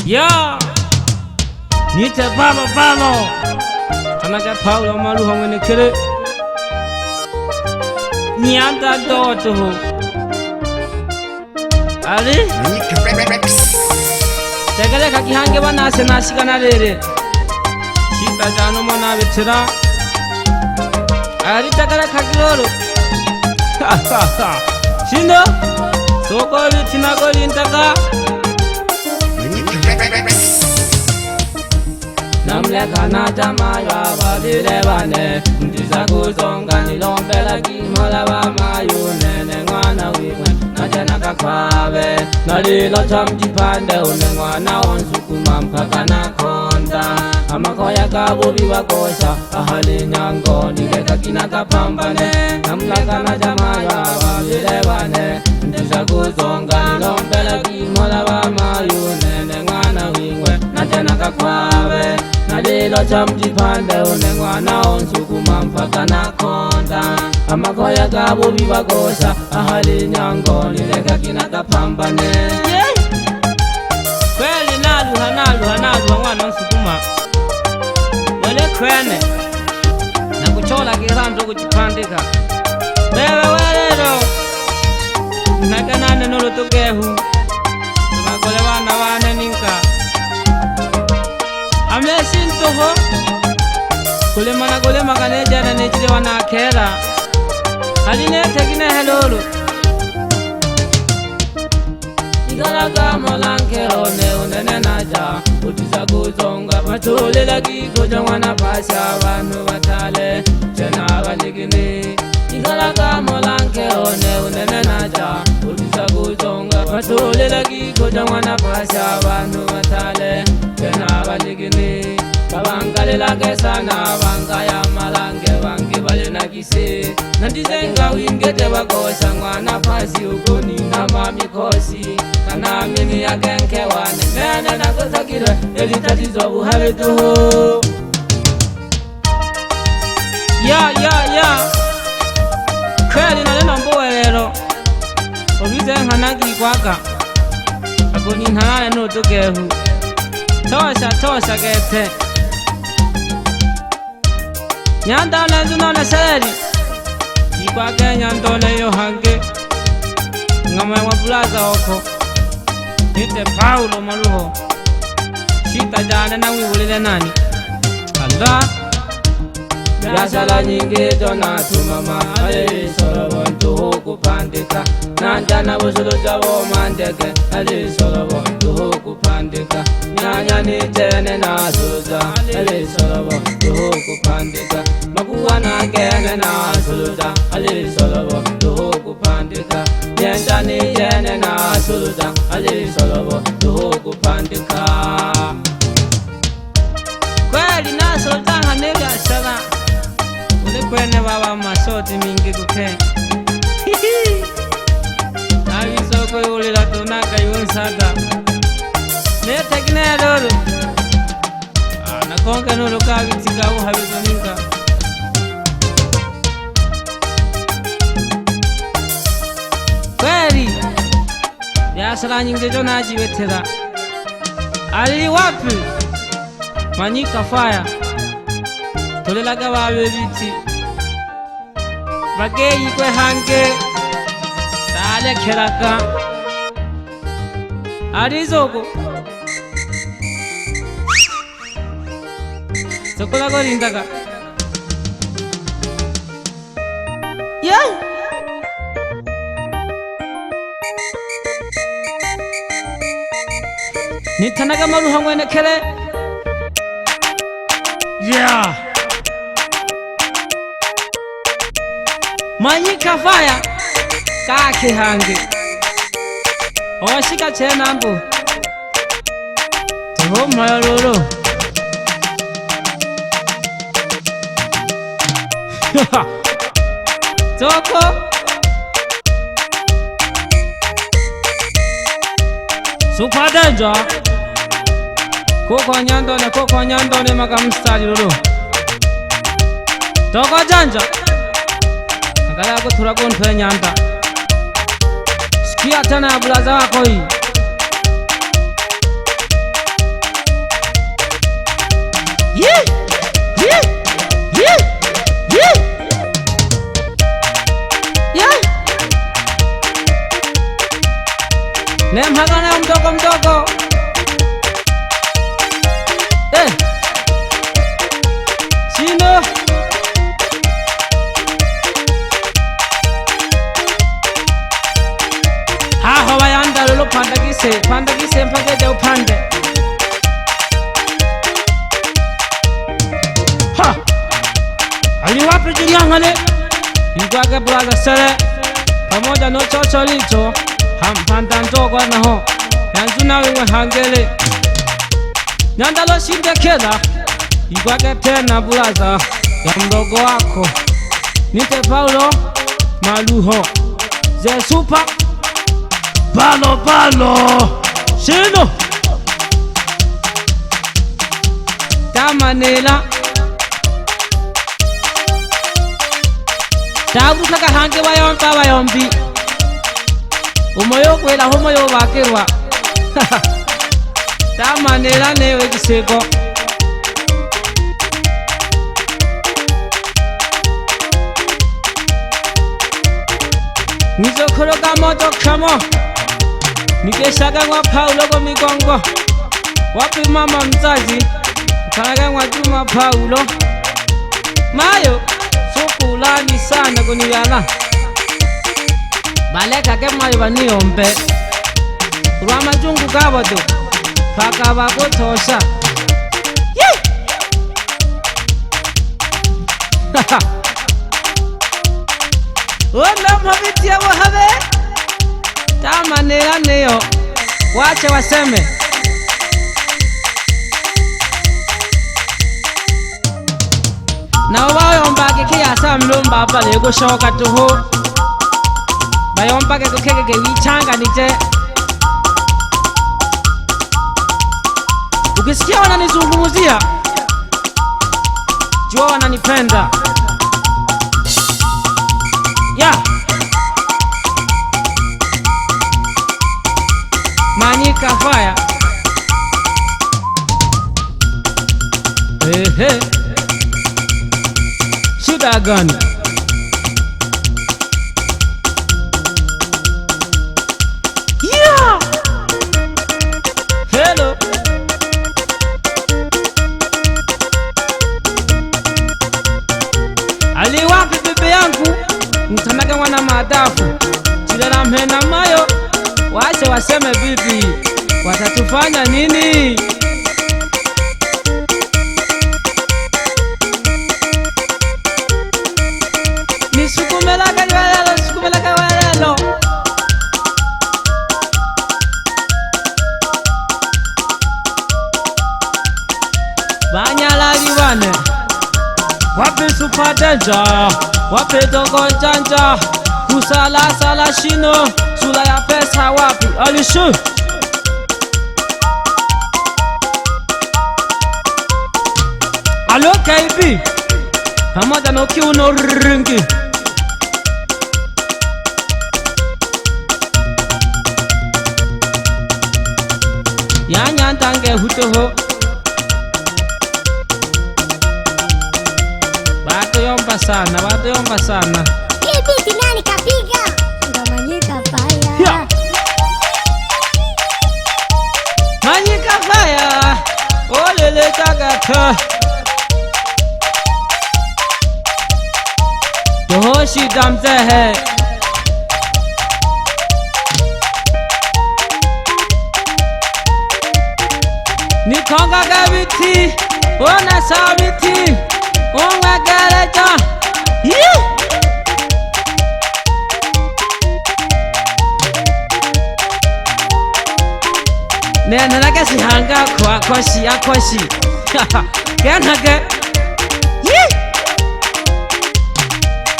Ya Nite balo Kanaka Paulo malu hongene kere Nyanda doto Ali Tegale kakihange banase nashikana rere Chita jano mana betira Ali tegale kakiloro Shindo Soko bitina goli intaka Namleka na jamayo abadile bane Ndisa kuzonga nilombela kimola wa mayune Nengwana wimwe na jena kakwabe Nalilo chamjipande unengwana onsukuma mpaka na konda Amakoya kabubi wakosha ahali nyango Nileka kina kapambane Namleka na jamayo abadile bane Ndisa kuzonga nilombela kimola wa mayune Nengwana wimwe na jena kakwabe Nalilo chamjipande unengwana onsukuma mpaka na konda Amakoya kabubi wakosha ahali nyango Nileka kina kapambane Kweli naluha mwana nsukuma Wele kwene Na kuchola kirandu kuchipandika Wewe welero Nakanane nolo tukehu Tumakole wana wane ninka Amlesi ntuho Kulema kaneja na nechile wana akera Haline tekine helolo Igalaga molanke unene naja Utisa kuzonga Matulela kiko jangwana pasha Wanu watale Chena waligini Igalaga molanke unene naja Utisa kuzonga Matulela kiko jangwana pasha Wanu watale Chena waligini Kabangalela kesana Bangaya malange Bangi bale na kise Nandizenga wingete wakosha Mwana pasi ukuni na mami kosi Kana mimi ya genke wane Nene na kutakire Eli tatizo buhabe tuho Ya Kweli na lena mbowe lero Obize hanagi kwaka Akuni nhanane no tukehu Tosha gete Nyanda nenzu none seri Ikwake nyandone yo hange Ngama wa plaza oko Nite Paulo maluho Shita jane na wiwulile nani Allah Biashara nyingi donatu mama Ali solo bontu huku pandika Nanja na busulu jabo mandeke Ali solo bontu huku pandika Nyanya nitene na suluja Ali solo bontu huku pandika Makuwa na kene na suluja Ali solo bontu huku pandika Nyenda nitene na suluja Ali solo bontu huku pandika Kweli na suluja hanega sana Kwene baba masoti mingi kuke Navisoko yulila tunaka yunsaka Netekine lolo Nakonke nolo kavitika uhabizuninka Kweli Biashara nyingi jona ajiwetera Ali wapi Manyika fire Tolelaga wawe biti Bageyi kwe hange Tale keraka Arizoko Sokola go rindaka Yay Nitanaga malu hangwene kere Yeah Manyika fire Kake hange Oshika chena mbu Teho mayololo Toko Super danger Koko nyandone makamstari lolo Toko janja Ngala ko thura kon phaya nyanta Sikia tana bulaza wako hii Nemhagana mdogo mdogo. Shino haho bayanda lolo pandagise mpagede upande. Ha aliwapi jinyangane igwage blaza sere pamoja no chocho licho hampanda ndogo naho yanzuna wewe hangele nyandalo shindekeza igwage tena blaza ya mdogo wako nite Paulo Maluho ze super palo Shino tamanela tabu kaka hange bayombi umoyo kwela homoyo bakirwa tamanela newe gisego nizokoroga moto kamo nikeshaga ngwa Paulo go migongo wapi mama mzazi kanaga ngwa Juma Paulo mayo sukulani sana kuniyala baleka ke mayo baniyombe rwa majungu gabodo paka bakotosha Wala mhabitia wahabe tamanela neyo wache waseme na wayombake kiyasa mlomba hapa lego shoka tuho bayombake kukeke wichanga nije ukisikia wananizungumzia jua wananipenda Manyika fire shida gani hello aliwapi bebe yangu mtanaga wana madafu chilala mhena mayo wache waseme vipi watatufanya nini nisukumela kawalelo banyalagi wane wapi super danger wapi dogo janja kusala Shino sula ya pesa wapi alishu alo KB pamoja na kiuno ringi yanya ntange hutoho bato yomba sana Kipi nani kapiga ndo Manyika fire Manyika fire olele tagata Dohoshi damte hai Nikonga gaviti ona sabiti onga galeja Nena naga si hanga kwa koshi Kena ke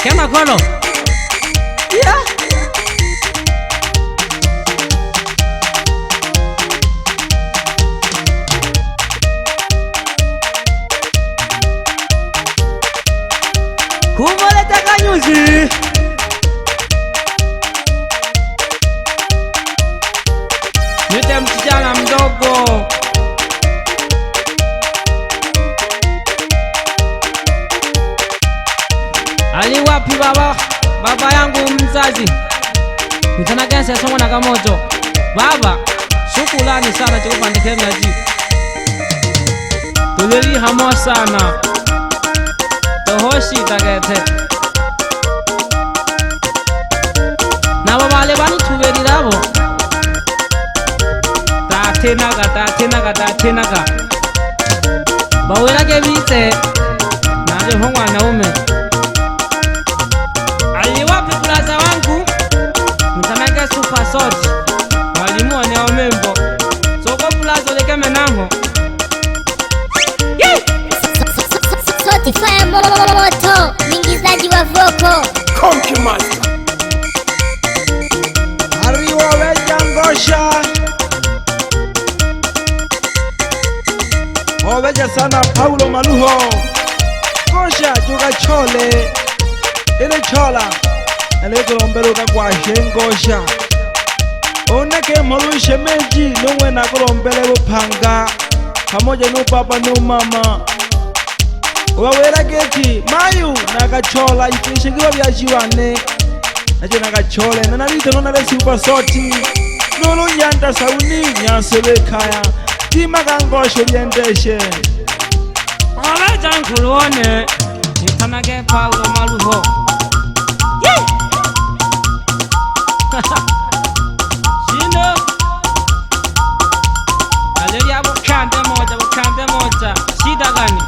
Kena kono Kumole takanyuzi Nite mtijana mdogo wapi baba yangu mzazi mtana kense songo na kamoto baba shukrani sana chikupandike mnaji tulili hamo sana tohoshi tagete na babale banu tuberirabo tatenaga bawelage bite naje hongwana ume aliwapi plaza wangu mtanake super sort walimu wane omembo soko plaza leke menango Sotify moto mingizaji wa voko Konki Master Ariwa wejangosha Oveja sana Paulo Maluho Gosha juga chole Ile chola Ele kulomberuka kwa shengosha Oneke molu shemeji Nungwe na kulombele upanga Pamoja nupapa numama Wawera geti mayu nakachola ipishikiwa vya jiwane Nacho nakachole nanalite nona lesi upasoti Nulu nyanda sauni nyasebe kaya Tima kangosho liendeshe Oveja nkuluone nitanake Paulo Maluho Shindo Aleria bukande moja Shida gani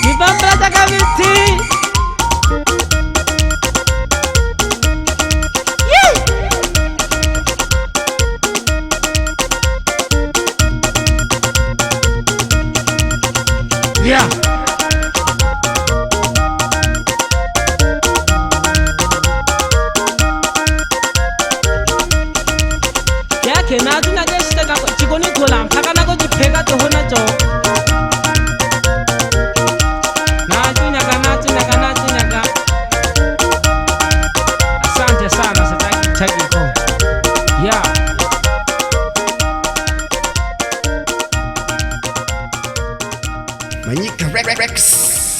Kibambra takaviti Yeah. Yake na tunageshita kako chikoni kola mpaka nako jipega toho nacho. Natunyaga. Asante sana sitaki chaki ko. Yeah. Manyika Rex